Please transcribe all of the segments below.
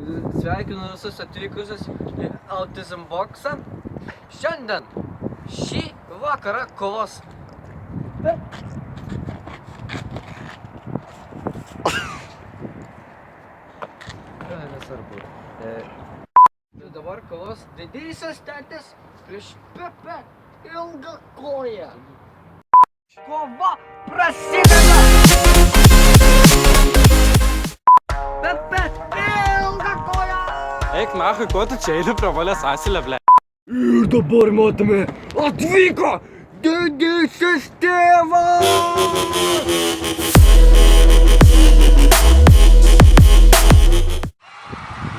Sveikinu visus atvykusius į Autism Boxą. Šiandien, šį vakarą kovos. Nesvarbu. Dabar kovos didysis tetis prieš Pepe Ilgakoją. Kova prasideda! Pepe Ilgakoja! Eik nachui, ko tu čia eini pravalęs asilę, ble? Ir dabar matome, atvyko didysis tėvas!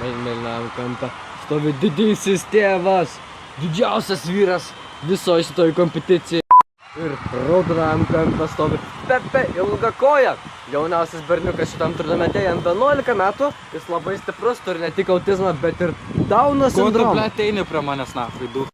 Mėlynam kampe stovi didysis tėvas, didžiausias vyras visoje šitoj kompeticijai. Ir raudonam kampe stovi Pepe Ilgakoja, jauniausias berniukas šitam turnamente, jam 11 metų, jis labai stiprus, turi ne tik autizmą, bet ir Dauno Ko tu, sindromą. ble, ateini prie manęs nachui, du?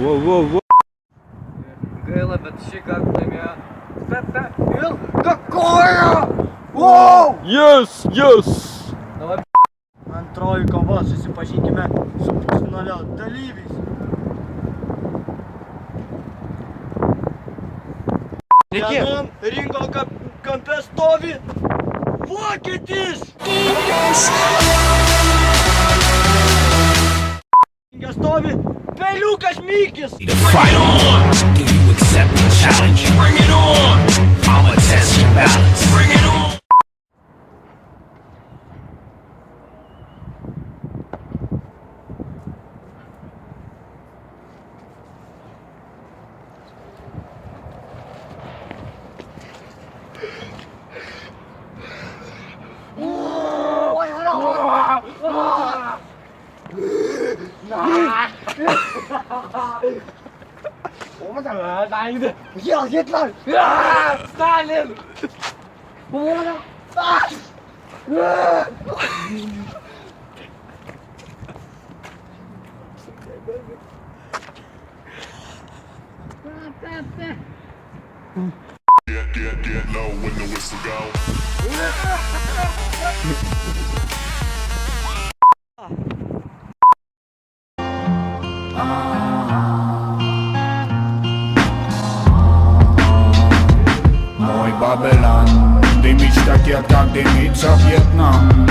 Wow. Gaila, bet šį kartą laimėjo Pepe Ilgakoja! Wow! Yes! Antroji kova, susipažinkime su pusfinalio dalyviais. Vienam ringo kampe stovi vokietis! Ringe stovi peliukas Mikis! Fight on! Do you accept the challenge? Bring it on! I'ma test your balance. Bring it on! Heil Hitler! Stalin! Get low when the whistle go. Мой Бабелан, дымить так, как дымится Вьетнам.